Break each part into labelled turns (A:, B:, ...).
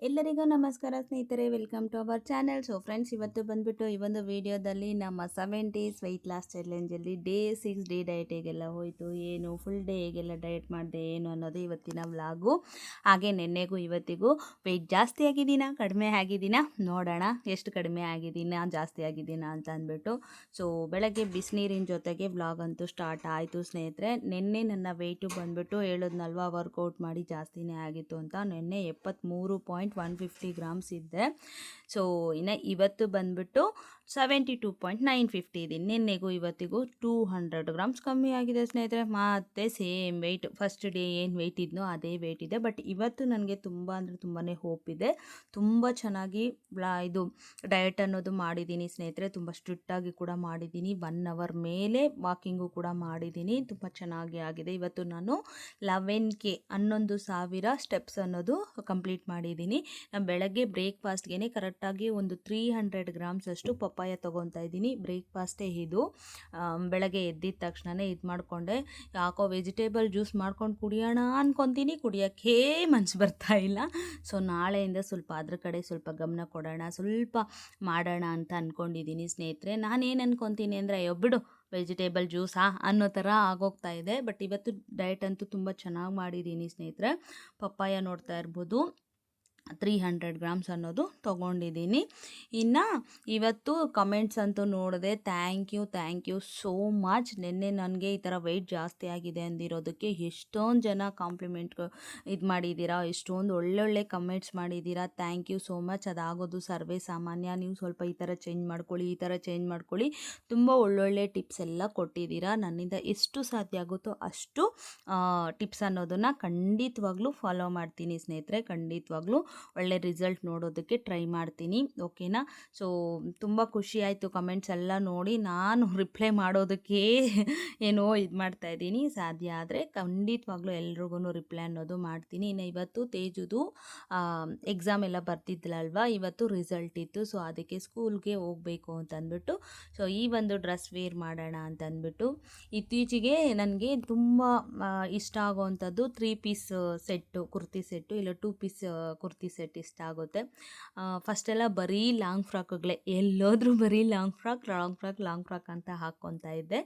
A: ಎಲ್ಲರಿಗೂ ನಮಸ್ಕಾರ ಸ್ನೇಹಿತರೆ, welcome to our channel. So friends, ಇವತ್ತು ಬಂದುಬಿಟ್ಟು ಈ ಒಂದು ವಿಡಿಯೋದಲ್ಲಿ ನಮ್ಮ 7 days ವೆಯ್ಟ್ ಲಾಸ್ ಚಾಲೆಂಜಲ್ಲಿ ಡೇ 6 ಡೇ ಡಯಟ್ ಹೇಗೆಲ್ಲ ಹೋಯಿತು, ಏನು ಫುಲ್ ಡೇ ಹೇಗೆಲ್ಲ ಡಯಟ್ ಮಾಡಿದೆ ಏನು ಅನ್ನೋದು ಇವತ್ತಿನ ವ್ಲಾಗು. ಹಾಗೆ ನೆನ್ನೆಗೂ ಇವತ್ತಿಗೂ ವೆಯ್ಟ್ ಜಾಸ್ತಿ ಆಗಿದ್ದೀನಾ ಕಡಿಮೆ ಆಗಿದ್ದೀನಾ ನೋಡೋಣ. ಎಷ್ಟು ಕಡಿಮೆ ಆಗಿದ್ದೀನಾ ಜಾಸ್ತಿ ಆಗಿದ್ದೀನಾ ಅಂತ ಅಂದ್ಬಿಟ್ಟು. ಸೊ ಬೆಳಗ್ಗೆ ಬಿಸಿನೀರಿನ ಜೊತೆಗೆ ವ್ಲಾಗ್ ಅಂತೂ ಸ್ಟಾರ್ಟ್ ಆಯಿತು ಸ್ನೇಹಿತರೆ. ನಿನ್ನೆ ನನ್ನ ವೆಯ್ಟು ಬಂದುಬಿಟ್ಟು ಹೇಳಿದ್ನಲ್ವ, ವರ್ಕೌಟ್ ಮಾಡಿ ಜಾಸ್ತಿನೇ ಆಗಿತ್ತು ಅಂತ. ನಿನ್ನೆ 73.150 ಗ್ರಾಮ್ಸ್ ಇದ್ದೆ. ಸೊ ಇನ್ನು ಇವತ್ತು ಬಂದುಬಿಟ್ಟು 72.950 ಇದ್ದೀನಿ. ನಿನ್ನೆಗೂ ಇವತ್ತಿಗೂ 200 ಗ್ರಾಮ್ಸ್ ಕಮ್ಮಿ ಆಗಿದೆ ಸ್ನೇಹಿತರೆ. ಮತ್ತೆ ಸೇಮ್ ವೆಯ್ಟ್, ಫಸ್ಟ್ ಡೇ ಏನು ವೆಯ್ಟ್ ಇದ್ನೋ ಅದೇ ವೆಯ್ಟ್ ಇದೆ. ಬಟ್ ಇವತ್ತು ನನಗೆ ತುಂಬ ಅಂದರೆ ತುಂಬಾ ಹೋಪ್ ಇದೆ. ತುಂಬ ಚೆನ್ನಾಗಿ ಇದು ಡಯಟ್ ಅನ್ನೋದು ಮಾಡಿದ್ದೀನಿ ಸ್ನೇಹಿತರೆ. ತುಂಬ ಸ್ಟ್ರಿಕ್ಟಾಗಿ ಕೂಡ ಮಾಡಿದ್ದೀನಿ. 1 hour ಮೇಲೆ ವಾಕಿಂಗು ಕೂಡ ಮಾಡಿದ್ದೀನಿ. ತುಂಬ ಚೆನ್ನಾಗಿ ಆಗಿದೆ. ಇವತ್ತು ನಾನು 11K 11,000 ಸ್ಟೆಪ್ಸ್ ಅನ್ನೋದು ಕಂಪ್ಲೀಟ್ ಮಾಡಿದ್ದೀನಿ. ನಾನು ಬೆಳಗ್ಗೆ ಬ್ರೇಕ್ಫಾಸ್ಟ್ಗೆ ಕರೆಕ್ಟಾಗಿ ಒಂದು 300 ಗ್ರಾಮ್ಸ್ ಅಷ್ಟು ಪಪ್ಪಾಯ ತೊಗೊತಾ ಇದ್ದೀನಿ. ಬ್ರೇಕ್ಫಾಸ್ಟೇ ಇದು. ಬೆಳಗ್ಗೆ ಎದ್ದಿದ ತಕ್ಷಣವೇ ಇದು ಮಾಡಿಕೊಂಡೆ. ಯಾಕೋ ವೆಜಿಟೇಬಲ್ ಜ್ಯೂಸ್ ಮಾಡ್ಕೊಂಡು ಕುಡಿಯೋಣ ಅಂದ್ಕೊತೀನಿ, ಕುಡಿಯೋಕ್ಕೆ ಮನಸ್ಸು ಬರ್ತಾ ಇಲ್ಲ. ಸೊ ನಾಳೆಯಿಂದ ಸ್ವಲ್ಪ ಅದ್ರ ಕಡೆ ಸ್ವಲ್ಪ ಗಮನ ಕೊಡೋಣ, ಸ್ವಲ್ಪ ಮಾಡೋಣ ಅಂತ ಅಂದ್ಕೊಂಡಿದ್ದೀನಿ ಸ್ನೇಹಿತರೆ. ನಾನೇನು ಅಂದ್ಕೊತೀನಿ ಅಂದರೆ, ಬಿಡು ವೆಜಿಟೇಬಲ್ ಜ್ಯೂಸಾ ಅನ್ನೋ ಥರ ಆಗೋಗ್ತಾ ಇದೆ. ಬಟ್ ಇವತ್ತು ಡಯಟ್ ಅಂತೂ ತುಂಬ ಚೆನ್ನಾಗಿ ಮಾಡಿದ್ದೀನಿ ಸ್ನೇಹಿತರೆ. ಪಪ್ಪಾಯ ನೋಡ್ತಾ ಇರ್ಬೋದು, 300 ಗ್ರಾಮ್ಸ್ ಅನ್ನೋದು ತೊಗೊಂಡಿದ್ದೀನಿ. ಇನ್ನು ಇವತ್ತು ಕಮೆಂಟ್ಸ್ ಅಂತೂ ನೋಡಿದೆ. Thank you so much. ನಿನ್ನೆ ನನಗೆ ಈ ಥರ ವೆಯ್ಟ್ ಜಾಸ್ತಿ ಆಗಿದೆ ಅಂದಿರೋದಕ್ಕೆ ಎಷ್ಟೊಂದು ಜನ ಕಾಂಪ್ಲಿಮೆಂಟ್ ಇದು ಮಾಡಿದ್ದೀರಾ, ಎಷ್ಟೊಂದು ಒಳ್ಳೊಳ್ಳೆ ಕಮೆಂಟ್ಸ್ ಮಾಡಿದ್ದೀರಾ. Thank you so much. ಅದಾಗೋದು ಸರ್ವೇ ಸಾಮಾನ್ಯ. ನೀವು ಸ್ವಲ್ಪ ಈ ಥರ ಚೇಂಜ್ ಮಾಡ್ಕೊಳ್ಳಿ, ಈ ಥರ ಚೇಂಜ್ ಮಾಡ್ಕೊಳ್ಳಿ, ತುಂಬ ಒಳ್ಳೊಳ್ಳೆ ಟಿಪ್ಸ್ ಎಲ್ಲ ಕೊಟ್ಟಿದ್ದೀರಾ. ನನ್ನಿಂದ ಎಷ್ಟು ಸಾಧ್ಯ ಆಗುತ್ತೋ ಅಷ್ಟು ಟಿಪ್ಸ್ ಅನ್ನೋದನ್ನು ಖಂಡಿತವಾಗ್ಲೂ ಫಾಲೋ ಮಾಡ್ತೀನಿ ಸ್ನೇಹಿತರೆ. ಖಂಡಿತವಾಗ್ಲೂ ಒಳ್ಳೆ ರಿಸಲ್ಟ್ ನೋಡೋದಕ್ಕೆ ಟ್ರೈ ಮಾಡ್ತೀನಿ. ಓಕೆನಾ? ಸೊ ತುಂಬ ಖುಷಿ ಆಯಿತು ಕಮೆಂಟ್ಸ್ ಎಲ್ಲ ನೋಡಿ. ನಾನು ರಿಪ್ಲೈ ಮಾಡೋದಕ್ಕೆ ಏನೋ ಇದು ಮಾಡ್ತಾಯಿದ್ದೀನಿ. ಸಾಧ್ಯ ಆದರೆ ಖಂಡಿತವಾಗ್ಲೂ ಎಲ್ರಿಗೂ ರಿಪ್ಲೈ ಅನ್ನೋದು ಮಾಡ್ತೀನಿ. ಇನ್ನು ಇವತ್ತು ತೇಜುದು ಎಕ್ಸಾಮ್ ಎಲ್ಲ ಬರ್ತಿದ್ಲಲ್ವ, ಇವತ್ತು ರಿಸಲ್ಟ್ ಇತ್ತು. ಸೊ ಅದಕ್ಕೆ ಸ್ಕೂಲ್ಗೆ ಹೋಗಬೇಕು ಅಂತಂದ್ಬಿಟ್ಟು ಸೊ ಈ ಒಂದು ಡ್ರೆಸ್ ವೇರ್ ಮಾಡೋಣ ಅಂತಂದ್ಬಿಟ್ಟು ಇತ್ತೀಚೆಗೆ ನನಗೆ ತುಂಬ ಇಷ್ಟ ಆಗೋವಂಥದ್ದು 3 ಪೀಸ್ ಸೆಟ್ಟು, ಕುರ್ತಿ ಸೆಟ್ಟು, ಇಲ್ಲ 2 ಪೀಸ್ ಕುರ್ತಿ ಸೆಟ್ ಇಷ್ಟ ಆಗುತ್ತೆ. ಫಸ್ಟೆಲ್ಲ ಬರೀ ಲಾಂಗ್ ಫ್ರಾಕ್ಗಳೇ, ಎಲ್ಲೋದ್ರೂ ಬರೀ ಲಾಂಗ್ ಫ್ರಾಕ್ ಅಂತ ಹಾಕ್ಕೊತಾ ಇದ್ದೆ.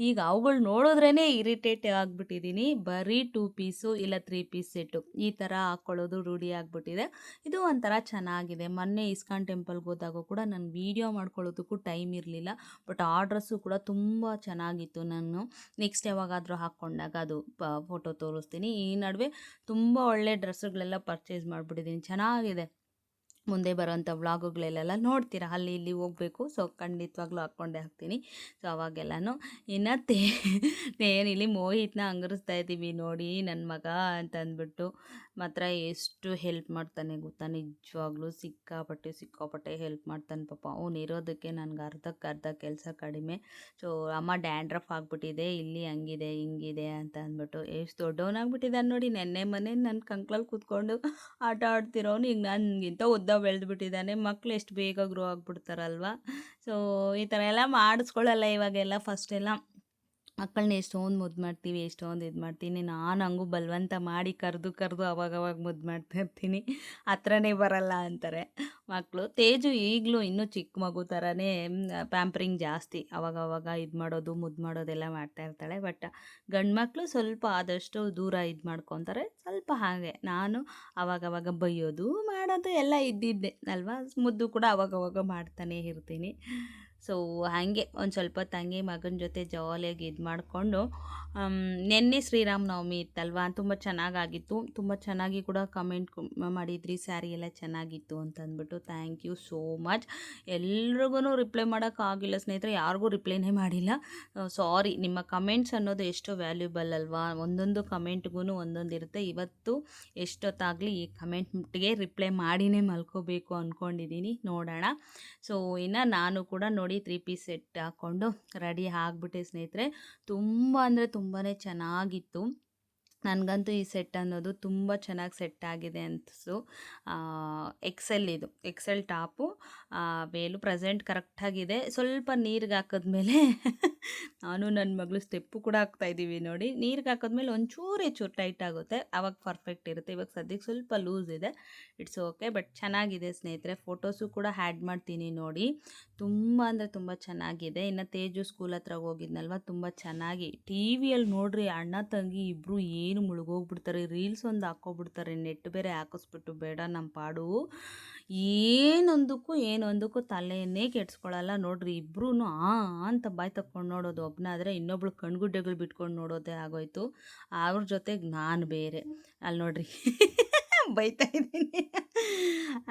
A: ಈಗ ಅವುಗಳು ನೋಡಿದ್ರೇ ಇರಿಟೇಟ್ ಆಗಿಬಿಟ್ಟಿದ್ದೀನಿ. ಬರೀ 2 ಪೀಸು ಇಲ್ಲ 3 ಪೀಸ್ ಸೆಟ್ಟು ಈ ಥರ ಹಾಕ್ಕೊಳ್ಳೋದು ರೂಢಿ ಆಗಿಬಿಟ್ಟಿದೆ. ಇದು ಒಂಥರ ಚೆನ್ನಾಗಿದೆ. ಮೊನ್ನೆ ಇಸ್ಕಾನ್ ಟೆಂಪಲ್ಗೆ ಹೋದಾಗ ಕೂಡ ನಾನು ವೀಡಿಯೋ ಮಾಡ್ಕೊಳ್ಳೋದಕ್ಕೂ ಟೈಮ್ ಇರಲಿಲ್ಲ. ಬಟ್ ಆ ಡ್ರೆಸ್ಸು ಕೂಡ ತುಂಬ ಚೆನ್ನಾಗಿತ್ತು. ನಾನು ನೆಕ್ಸ್ಟ್ ಯಾವಾಗಾದರೂ ಹಾಕ್ಕೊಂಡಾಗ ಅದು ಫೋಟೋ ತೋರಿಸ್ತೀನಿ. ಈ ನಡುವೆ ತುಂಬ ಒಳ್ಳೆ ಡ್ರೆಸ್ಸುಗಳೆಲ್ಲ ಪರ್ಚೇಸ್ ಮಾಡಿಬಿಟ್ಟಿದ್ದೀನಿ. ಚೆನ್ನಾಗಿದೆ. ಮುಂದೆ ಬರೋವಂಥ ವ್ಲಾಗುಗಳಲ್ಲೆಲ್ಲ ನೋಡ್ತೀರಾ, ಅಲ್ಲಿ ಇಲ್ಲಿ ಹೋಗಬೇಕು. ಸೊ ಖಂಡಿತವಾಗ್ಲೂ ಹಾಕ್ಕೊಂಡೇ ಹಾಕ್ತೀನಿ. ಸೊ ಅವಾಗೆಲ್ಲನೂ ಇನ್ನು ಇಲ್ಲಿ ಮೋಹಿತ್ನ ಹಂಗರಿಸ್ತಾ ಇದ್ದೀವಿ ನೋಡಿ, ನನ್ನ ಮಗ ಅಂತ ಅಂದ್ಬಿಟ್ಟು. ಮಾತ್ರ ಎಷ್ಟು ಹೆಲ್ಪ್ ಮಾಡ್ತಾನೆ ಗೊತ್ತಾ, ನಿಜವಾಗ್ಲೂ ಸಿಕ್ಕಾಪಟ್ಟೆ ಹೆಲ್ಪ್ ಮಾಡ್ತಾನೆ ಪಾಪ. ಅವ್ನು ಇರೋದಕ್ಕೆ ನನಗೆ ಅರ್ಧಕ್ಕರ್ಧ ಕೆಲಸ ಕಡಿಮೆ. ಸೊ ಅಮ್ಮ ಡ್ಯಾಂಡ್ರಫ್ ಆಗಿಬಿಟ್ಟಿದೆ, ಇಲ್ಲಿ ಹಂಗಿದೆ ಹಿಂಗಿದೆ ಅಂತ ಅಂದ್ಬಿಟ್ಟು. ಎಷ್ಟು ದೊಡ್ಡವನಾಗ್ಬಿಟ್ಟಿದ್ದಾನೆ ನೋಡಿ. ನೆನ್ನೆ ಮನೆ ನನ್ನ ಕಂಕ್ಳಲ್ಲಿ ಕೂತ್ಕೊಂಡು ಆಟ ಆಡ್ತಿರೋನು ಈಗ ನನಗಿಂತ ಉದ್ದ ಬೆಳೆದ್ಬಿಟ್ಟಿದ್ದಾನೆ. ಮಕ್ಕಳು ಎಷ್ಟು ಬೇಗ ಗ್ರೋ ಆಗಿಬಿಡ್ತಾರಲ್ವ. ಸೊ ಈ ಥರ ಎಲ್ಲ ಮಾಡಿಸ್ಕೊಳ್ಳಲ್ಲ ಇವಾಗೆಲ್ಲ. ಫಸ್ಟೆಲ್ಲ ಮಕ್ಕಳನ್ನ ಎಷ್ಟೊಂದು ಮುದ್ದು ಮಾಡ್ತೀವಿ, ಎಷ್ಟೊಂದು ಇದು ಮಾಡ್ತೀನಿ. ನಾನು ಹಂಗೂ ಬಲವಂತ ಮಾಡಿ ಕರೆದು ಅವಾಗವಾಗ ಮುದ್ದು ಮಾಡ್ತಾಯಿರ್ತೀನಿ. ಹತ್ರನೇ ಬರಲ್ಲ ಅಂತಾರೆ ಮಕ್ಕಳು. ತೇಜು ಈಗಲೂ ಇನ್ನೂ ಚಿಕ್ಕ ಮಗು ಥರನೇ ಪ್ಯಾಂಪರಿಂಗ್ ಜಾಸ್ತಿ. ಅವಾಗವಾಗ ಇದು ಮಾಡೋದು ಮುದ್ದು ಮಾಡೋದೆಲ್ಲ ಮಾಡ್ತಾಯಿರ್ತಾಳೆ. ಬಟ್ ಗಂಡು ಮಕ್ಕಳು ಸ್ವಲ್ಪ ಆದಷ್ಟು ದೂರ ಇದು ಮಾಡ್ಕೊತಾರೆ. ಸ್ವಲ್ಪ ಹಾಗೆ ನಾನು ಅವಾಗವಾಗ ಬೈಯೋದು ಮಾಡೋದು ಎಲ್ಲ ಇದ್ದಿದ್ದೆ ಅಲ್ವಾ. ಮುದ್ದು ಕೂಡ ಅವಾಗವಾಗ ಮಾಡ್ತಾನೇ ಇರ್ತೀನಿ. ಸೊ ಹಾಗೆ ಒಂದು ಸ್ವಲ್ಪ ತಂಗಿ ಮಗನ ಜೊತೆ ಜಾಲಿಯಾಗಿ ಇದು ಮಾಡಿಕೊಂಡು ನಿನ್ನೆ ಶ್ರೀರಾಮನವಮಿ ಇತ್ತಲ್ವ, ತುಂಬ ಚೆನ್ನಾಗಾಗಿತ್ತು. ತುಂಬ ಚೆನ್ನಾಗಿ ಕೂಡ ಕಮೆಂಟ್ ಮಾಡಿದ್ರಿ, ಸ್ಯಾರಿ ಎಲ್ಲ ಚೆನ್ನಾಗಿತ್ತು ಅಂತಂದ್ಬಿಟ್ಟು. Thank you so much. ಎಲ್ರಿಗೂ ರಿಪ್ಲೈ ಮಾಡೋಕ್ಕಾಗಿಲ್ಲ ಸ್ನೇಹಿತರೆ, ಯಾರಿಗೂ ರಿಪ್ಲೈನೇ ಮಾಡಿಲ್ಲ. ಸಾರಿ. ನಿಮ್ಮ ಕಮೆಂಟ್ಸ್ ಅನ್ನೋದು ಎಷ್ಟು ವ್ಯಾಲ್ಯೂಬಲ್ ಅಲ್ವಾ. ಒಂದೊಂದು ಕಮೆಂಟ್ಗೂ ಒಂದೊಂದು ಇರುತ್ತೆ. ಇವತ್ತು ಎಷ್ಟೊತ್ತಾಗಲಿ ಈ ಕಮೆಂಟ್ಗೆ ರಿಪ್ಲೈ ಮಾಡಿನೇ ಮಲ್ಕೋಬೇಕು ಅಂದ್ಕೊಂಡಿದ್ದೀನಿ. ನೋಡೋಣ. ಸೊ ಇನ್ನು ನಾನು ಕೂಡ ನೋಡಿ 3 ಪೀಸ್ ಸೆಟ್ ಹಾಕ್ಕೊಂಡು ರೆಡಿ ಆಗಿಬಿಟ್ಟೆ ಸ್ನೇಹಿತರೆ. ತುಂಬ ಅಂದರೆ ತುಂಬಾ ಚೆನ್ನಾಗಿತ್ತು. ನನಗಂತೂ ಈ ಸೆಟ್ ಅನ್ನೋದು ತುಂಬ ಚೆನ್ನಾಗಿ ಸೆಟ್ ಆಗಿದೆ ಅನಿಸ್ತು. ಎಕ್ಸೆಲ್ ಇದು ಎಕ್ಸೆಲ್ ಟಾಪು, ವೇಲು ಪ್ರೆಸೆಂಟ್ ಕರೆಕ್ಟಾಗಿದೆ. ಸ್ವಲ್ಪ ನೀರಿಗೆ ಹಾಕಿದ್ಮೇಲೆ ನಾನು ನನ್ನ ಮಗಳು ಸ್ಟೆಪ್ಪು ಕೂಡ ಹಾಕ್ತಾಯಿದ್ದೀವಿ ನೋಡಿ. ನೀರಿಗೆ ಹಾಕಿದ್ಮೇಲೆ ಒಂಚೂರು ಹೆಚ್ಚೂರು ಟೈಟ್ ಆಗುತ್ತೆ, ಆವಾಗ ಪರ್ಫೆಕ್ಟ್ ಇರುತ್ತೆ. ಇವಾಗ ಸದ್ಯಕ್ಕೆ ಸ್ವಲ್ಪ ಲೂಸ್ ಇದೆ, ಇಟ್ಸ್ ಓಕೆ. ಬಟ್ ಚೆನ್ನಾಗಿದೆ ಸ್ನೇಹಿತರೆ. ಫೋಟೋಸು ಕೂಡ ಆ್ಯಡ್ ಮಾಡ್ತೀನಿ ನೋಡಿ. ತುಂಬ ಅಂದರೆ ತುಂಬ ಚೆನ್ನಾಗಿದೆ. ಇನ್ನು ತೇಜು ಸ್ಕೂಲ್ ಹತ್ರ ಹೋಗಿದ್ನಲ್ವ, ತುಂಬ ಚೆನ್ನಾಗಿ ಟಿ ವಿಯಲ್ಲಿ ನೋಡ್ರಿ ಅಣ್ಣ ತಂಗಿ ಇಬ್ಬರು ಏನು ಮುಳುಗೋಗ್ಬಿಡ್ತಾರೆ, ರೀಲ್ಸ್ ಒಂದು ಹಾಕ್ಕೊಬಿಡ್ತಾರೆ, ನೆಟ್ ಬೇರೆ ಹಾಕಿಸ್ಬಿಟ್ಟು ಬೇಡ ನಮ್ಮ ಪಾಡು, ಏನೊಂದಕ್ಕೂ ತಲೆಯನ್ನೇ ಕೆಡ್ಸ್ಕೊಳ್ಳಲ್ಲ ನೋಡ್ರಿ. ಇಬ್ಬರೂ ಅಂತ ಬಾಯ್ ತಕ್ಕೊಂಡು ನೋಡೋದು, ಒಬ್ಬನಾದರೆ ಇನ್ನೊಬ್ಳು ಕಣ್ಗುಡ್ಡೆಗಳು ಬಿಟ್ಕೊಂಡು ನೋಡೋದೇ ಆಗೋಯ್ತು. ಅವ್ರ ಜೊತೆಗೆ ನಾನು ಬೇರೆ ಅಲ್ಲಿ ನೋಡ್ರಿ ಬೈತಾ ಇದ್ದೀನಿ.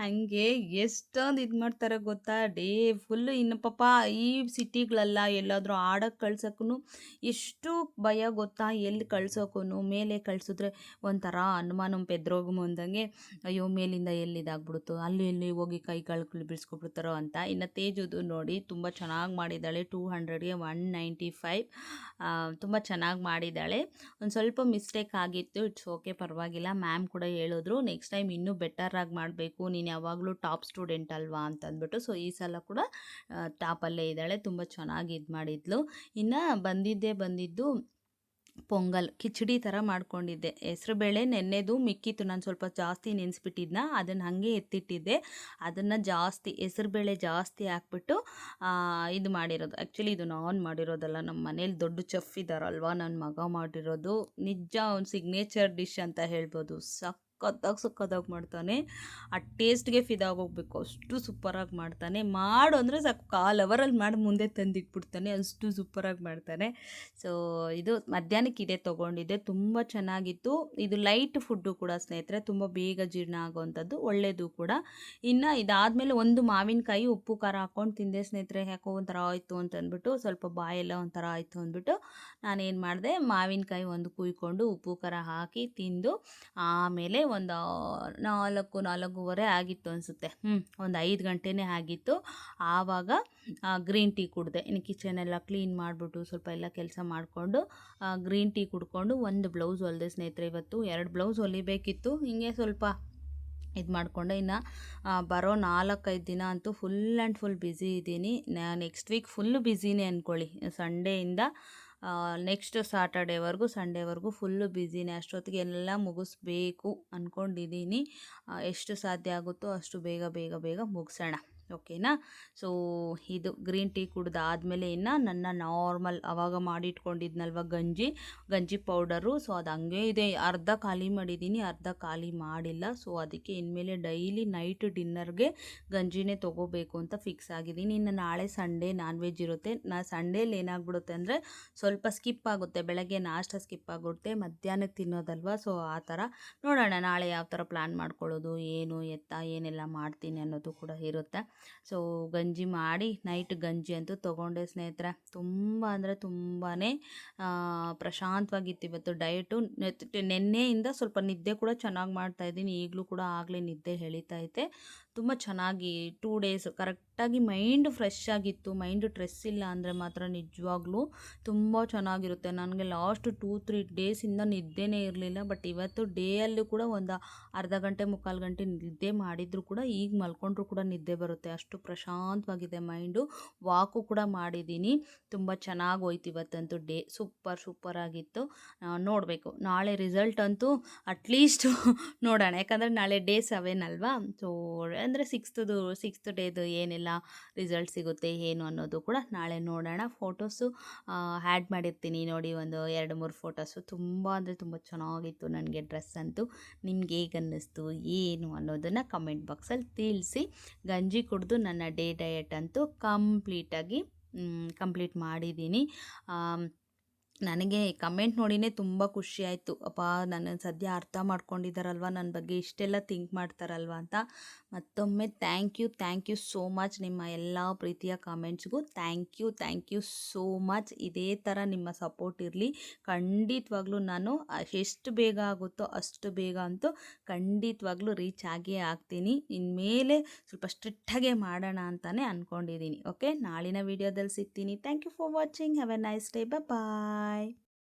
A: ಹಂಗೆ ಎಷ್ಟೊಂದು ಇದು ಮಾಡ್ತಾರೆ ಗೊತ್ತಾ, ಡೇ ಫುಲ್ಲು. ಇನ್ನು ಪಾಪ ಈ ಸಿಟಿಗಳೆಲ್ಲ ಎಲ್ಲಾದರೂ ಆಡೋಕ್ಕೆ ಕಳ್ಸೋಕ್ಕೂ ಎಷ್ಟು ಭಯ ಗೊತ್ತಾ, ಎಲ್ಲಿ ಕಳ್ಸೋಕ್ಕೂ. ಮೇಲೆ ಕಳಿಸಿದ್ರೆ ಒಂಥರ ಅನುಮಾನ ಪೆದ್ರೋಗು ಅಂದಂಗೆ, ಅಯ್ಯೋ ಮೇಲಿಂದ ಎಲ್ಲಿದಾಗ್ಬಿಡುತ್ತೋ, ಅಲ್ಲಿ ಎಲ್ಲಿ ಹೋಗಿ ಕೈ ಕಾಳು ಬಿಡಿಸ್ಕೊಬಿಡ್ತಾರೋ ಅಂತ. ಇನ್ನು ತೇಜುದು ನೋಡಿ ತುಂಬ ಚೆನ್ನಾಗಿ ಮಾಡಿದ್ದಾಳೆ. 200ಗೆ 195, ತುಂಬ ಚೆನ್ನಾಗಿ ಮಾಡಿದ್ದಾಳೆ. ಒಂದು ಸ್ವಲ್ಪ ಮಿಸ್ಟೇಕ್ ಆಗಿತ್ತು, ಇಟ್ಸ್ ಓಕೆ, ಪರವಾಗಿಲ್ಲ. ಮ್ಯಾಮ್ ಕೂಡ ಹೇಳಿದ್ರು ನೆಕ್ಸ್ಟ್ ಟೈಮ್ ಇನ್ನೂ ಬೆಟರಾಗಿ ಮಾಡಬೇಕು, ನೀನು ಯಾವಾಗಲೂ ಟಾಪ್ ಸ್ಟೂಡೆಂಟ್ ಅಲ್ವಾ ಅಂತಂದ್ಬಿಟ್ಟು. ಸೊ ಈ ಸಲ ಕೂಡ ಟಾಪಲ್ಲೇ ಇದ್ದಾಳೆ, ತುಂಬ ಚೆನ್ನಾಗಿ ಇದು ಮಾಡಿದ್ಲು. ಇನ್ನು ಬಂದಿದ್ದು ಪೊಂಗಲ್ ಕಿಚಡಿ ಥರ ಮಾಡ್ಕೊಂಡಿದ್ದೆ. ಹೆಸ್ರುಬೇಳೆ ನೆನ್ನೆದು ಮಿಕ್ಕಿತ್ತು, ನಾನು ಸ್ವಲ್ಪ ಜಾಸ್ತಿ ನೆನೆಸ್ಬಿಟ್ಟಿದ್ನ, ಅದನ್ನು ಹಾಗೆ ಎತ್ತಿಟ್ಟಿದ್ದೆ. ಅದನ್ನು ಜಾಸ್ತಿ ಹೆಸ್ರುಬೇಳೆ ಜಾಸ್ತಿ ಹಾಕ್ಬಿಟ್ಟು ಇದು ಮಾಡಿರೋದು. ಆ್ಯಕ್ಚುಲಿ ಇದು ನಾನು ಮಾಡಿರೋದಲ್ಲ, ನಮ್ಮ ಮನೇಲಿ ದೊಡ್ಡ ಚೆಫ್ ಇದ್ದಾರಲ್ವ, ನನ್ನ ಮಗ ಮಾಡಿರೋದು. ನಿಜ ಒಂದು ಸಿಗ್ನೇಚರ್ ಡಿಶ್ ಅಂತ ಹೇಳ್ಬೋದು. ಸಕ್ಕತ್ತಾಗಿ ಮಾಡ್ತಾನೆ. ಆ ಟೇಸ್ಟ್ಗೆ ಫಿದಾಗೋಗ್ಬೇಕು, ಅಷ್ಟು ಸೂಪರಾಗಿ ಮಾಡ್ತಾನೆ. ಮಾಡು ಅಂದರೆ ಸಾಕು, 1/4 ಅವರಲ್ಲಿ ಮಾಡಿ ಮುಂದೆ ತಂದಿಟ್ಬಿಡ್ತಾನೆ, ಅಷ್ಟು ಸೂಪರಾಗಿ ಮಾಡ್ತಾನೆ. ಸೊ ಇದು ಮಧ್ಯಾಹ್ನಕ್ಕೆ ಇದೇ ತೊಗೊಂಡಿದ್ದೆ, ತುಂಬ ಚೆನ್ನಾಗಿತ್ತು. ಇದು ಲೈಟ್ ಫುಡ್ಡು ಕೂಡ ಸ್ನೇಹಿತರೆ, ತುಂಬ ಬೇಗ ಜೀರ್ಣ ಆಗೋವಂಥದ್ದು, ಒಳ್ಳೆಯದು ಕೂಡ. ಇನ್ನು ಇದಾದಮೇಲೆ ಒಂದು ಮಾವಿನಕಾಯಿ ಉಪ್ಪು ಖಾರ ಹಾಕ್ಕೊಂಡು ತಿಂದೆ ಸ್ನೇಹಿತರೆ. ಯಾಕೋ ಒಂಥರ ಆಯಿತು ಅಂತಂದ್ಬಿಟ್ಟು, ಸ್ವಲ್ಪ ಬಾಯೆಲ್ಲ ಒಂಥರ ಆಯಿತು ಅಂದ್ಬಿಟ್ಟು ನಾನೇನು ಮಾಡಿದೆ, ಮಾವಿನಕಾಯಿ ಒಂದು ಕುಯ್ಕೊಂಡು ಉಪ್ಪು ಖಾರ ಹಾಕಿ ತಿಂದು, ಆಮೇಲೆ ಒಂದು 4:30 ಆಗಿತ್ತು ಅನಿಸುತ್ತೆ, ಒಂದು 5 ಗಂಟೆನೇ ಆಗಿತ್ತು. ಆವಾಗ ಗ್ರೀನ್ ಟೀ ಕುಡಿದೆ. ಇನ್ನು ಕಿಚನೆಲ್ಲ ಕ್ಲೀನ್ ಮಾಡಿಬಿಟ್ಟು ಸ್ವಲ್ಪ ಎಲ್ಲ ಕೆಲಸ ಮಾಡಿಕೊಂಡು ಗ್ರೀನ್ ಟೀ ಕುಡ್ಕೊಂಡು ಒಂದು ಬ್ಲೌಸ್ ಹೊಲಿದೆ ಸ್ನೇಹಿತರೆ. ಇವತ್ತು 2 ಬ್ಲೌಸ್ ಹೊಲಿಬೇಕಿತ್ತು, ಹಿಂಗೆ ಸ್ವಲ್ಪ ಇದು ಮಾಡಿಕೊಂಡೆ. ಇನ್ನು ಬರೋ 4-5 ದಿನ ಅಂತೂ ಫುಲ್ ಆ್ಯಂಡ್ ಫುಲ್ ಬ್ಯುಸಿ ಇದ್ದೀನಿ. ನೆಕ್ಸ್ಟ್ ವೀಕ್ ಫುಲ್ಲು ಬ್ಯುಸಿನೇ ಅಂದ್ಕೊಳ್ಳಿ. ಸಂಡೇಯಿಂದ ನೆಕ್ಸ್ಟ್ ಸಂಡೇವರೆಗೂ ಫುಲ್ಲು ಬ್ಯುಸಿನೇ. ಅಷ್ಟೊತ್ತಿಗೆ ಎಲ್ಲ ಮುಗಿಸ್ಬೇಕು ಅಂದ್ಕೊಂಡಿದ್ದೀನಿ. ಎಷ್ಟು ಸಾಧ್ಯ ಆಗುತ್ತೋ ಅಷ್ಟು ಬೇಗ ಮುಗಿಸೋಣ, ಓಕೆನಾ. ಸೊ ಇದು ಗ್ರೀನ್ ಟೀ ಕುಡ್ದಾದ್ಮೇಲೆ ಇನ್ನು ನನ್ನ ನಾರ್ಮಲ್ ಆವಾಗ ಮಾಡಿಟ್ಕೊಂಡಿದ್ನಲ್ವ ಗಂಜಿ ಪೌಡರು. ಸೊ ಅದು ಹಂಗೆ ಇದೆ, ಅರ್ಧ ಖಾಲಿ ಮಾಡಿದ್ದೀನಿ, ಅರ್ಧ ಖಾಲಿ ಮಾಡಿಲ್ಲ. ಸೊ ಅದಕ್ಕೆ ಇನ್ಮೇಲೆ ಡೈಲಿ ನೈಟ್ ಡಿನ್ನರ್ಗೆ ಗಂಜಿನೇ ತೊಗೋಬೇಕು ಅಂತ ಫಿಕ್ಸ್ ಆಗಿದ್ದೀನಿ. ಇನ್ನು ನಾಳೆ ಸಂಡೇ ನಾನ್ ವೆಜ್ ಇರುತ್ತೆ. ಸಂಡೇಲಿ ಏನಾಗ್ಬಿಡುತ್ತೆ ಅಂದರೆ ಸ್ವಲ್ಪ ಸ್ಕಿಪ್ ಆಗುತ್ತೆ, ಬೆಳಗ್ಗೆ ನಾಷ್ಟ ಸ್ಕಿಪ್ ಆಗುತ್ತೆ, ಮಧ್ಯಾಹ್ನಕ್ಕೆ ತಿನ್ನೋದಲ್ವ. ಸೊ ಆ ಥರ ನೋಡೋಣ ನಾಳೆ ಯಾವ ಥರ ಪ್ಲ್ಯಾನ್ ಮಾಡ್ಕೊಳ್ಳೋದು, ಏನು ಎತ್ತ ಏನೆಲ್ಲ ಮಾಡ್ತೀನಿ ಅನ್ನೋದು ಕೂಡ ಇರುತ್ತೆ. ಸೊ ಗಂಜಿ ಮಾಡಿ ನೈಟ್ ಗಂಜಿ ಅಂತೂ ತೊಗೊಂಡೆ ಸ್ನೇಹಿತರೆ. ತುಂಬ ಅಂದರೆ ತುಂಬಾ ಪ್ರಶಾಂತವಾಗಿತ್ತು ಇವತ್ತು ಡಯಟು. ನೆನ್ನೆಯಿಂದ ಸ್ವಲ್ಪ ನಿದ್ದೆ ಕೂಡ ಚೆನ್ನಾಗಿ ಮಾಡ್ತಾಯಿದ್ದೀನಿ, ಈಗಲೂ ಕೂಡ ಆಗಲೇ ನಿದ್ದೆ ಎಳೀತೈತೆ. ತುಂಬ ಚೆನ್ನಾಗಿ 2 ಡೇಸ್ ಕರೆಕ್ಟಾಗಿ ಮೈಂಡ್ ಫ್ರೆಶ್ ಆಗಿತ್ತು. ಮೈಂಡ್ ಸ್ಟ್ರೆಸ್ ಇಲ್ಲ ಅಂದರೆ ಮಾತ್ರ ನಿಜವಾಗ್ಲೂ ತುಂಬ ಚೆನ್ನಾಗಿರುತ್ತೆ. ನನಗೆ ಲಾಸ್ಟ್ 2-3 ಡೇಸಿಂದ ನಿದ್ದೆನೇ ಇರಲಿಲ್ಲ. ಬಟ್ ಇವತ್ತು ಡೇಯಲ್ಲೂ ಕೂಡ ಒಂದು ಅರ್ಧ ಗಂಟೆ 3/4 ಗಂಟೆ ನಿದ್ದೆ ಮಾಡಿದರೂ ಕೂಡ ಈಗ ಮಲ್ಕೊಂಡ್ರೂ ಕೂಡ ನಿದ್ದೆ ಬರುತ್ತೆ, ಅಷ್ಟು ಪ್ರಶಾಂತವಾಗಿದೆ ಮೈಂಡು. ವಾಕು ಕೂಡ ಮಾಡಿದ್ದೀನಿ, ತುಂಬ ಚೆನ್ನಾಗಿ ಹೋಯ್ತು ಇವತ್ತಂತೂ ಡೇ. ಸೂಪರ್ ಆಗಿತ್ತು. ನೋಡಬೇಕು ನಾಳೆ ರಿಸಲ್ಟ್ ಅಂತೂ ಅಟ್ಲೀಸ್ಟ್ ನೋಡೋಣ, ಯಾಕಂದರೆ ನಾಳೆ ಡೇ 7 ಅಲ್ವಾ. ಸೊ ಅಂದರೆ ಸಿಕ್ಸ್ತ್ ಡೇದು ಏನೆಲ್ಲ ರಿಸಲ್ಟ್ ಸಿಗುತ್ತೆ ಏನು ಅನ್ನೋದು ಕೂಡ ನಾಳೆ ನೋಡೋಣ. ಫೋಟೋಸು ಆ್ಯಡ್ ಮಾಡಿರ್ತೀನಿ ನೋಡಿ, ಒಂದು 2-3 ಫೋಟೋಸು. ತುಂಬ ಅಂದರೆ ತುಂಬ ಚೆನ್ನಾಗಿತ್ತು ನನಗೆ ಡ್ರೆಸ್ ಅಂತೂ. ನಿಮ್ಗೆ ಹೇಗೆ ಅನ್ನಿಸ್ತು ಏನು ಅನ್ನೋದನ್ನು ಕಮೆಂಟ್ ಬಾಕ್ಸಲ್ಲಿ ತಿಳಿಸಿ. ಗಂಜಿ ಕುಡಿದು ನನ್ನ ಡೇ ಡಯಟ್ ಅಂತೂ ಕಂಪ್ಲೀಟ್ ಮಾಡಿದ್ದೀನಿ. ನನಗೆ ಕಮೆಂಟ್ ನೋಡಿನೇ ತುಂಬ ಖುಷಿ ಆಯಿತು. ಅಪ್ಪ ನನ್ನ ಸದ್ಯ ಅರ್ಥ ಮಾಡ್ಕೊಂಡಿದ್ದಾರಲ್ವ, ನನ್ನ ಬಗ್ಗೆ ಇಷ್ಟೆಲ್ಲ ಥಿಂಕ್ ಮಾಡ್ತಾರಲ್ವ ಅಂತ. ಮತ್ತೊಮ್ಮೆ ಥ್ಯಾಂಕ್ ಯು ಸೋ ಮಚ್. ನಿಮ್ಮ ಎಲ್ಲ ಪ್ರೀತಿಯ ಕಾಮೆಂಟ್ಸ್ಗೂ ಥ್ಯಾಂಕ್ ಯು ಸೋ ಮಚ್. ಇದೇ ಥರ ನಿಮ್ಮ ಸಪೋರ್ಟ್ ಇರಲಿ. ಖಂಡಿತವಾಗ್ಲೂ ನಾನು ಎಷ್ಟು ಬೇಗ ಆಗುತ್ತೋ ಅಷ್ಟು ಬೇಗ ಅಂತೂ ಖಂಡಿತವಾಗ್ಲೂ ರೀಚ್ ಆಗಿಯೇ ಆಗ್ತೀನಿ. ಇನ್ಮೇಲೆ ಸ್ವಲ್ಪ ಸ್ಟ್ರಿಕ್ಟಾಗೇ ಮಾಡೋಣ ಅಂತಲೇ ಅಂದ್ಕೊಂಡಿದ್ದೀನಿ. ಓಕೆ, ನಾಳಿನ ವೀಡಿಯೋದಲ್ಲಿ ಸಿಗ್ತೀನಿ. Thank you for watching. Have a nice day. Bye.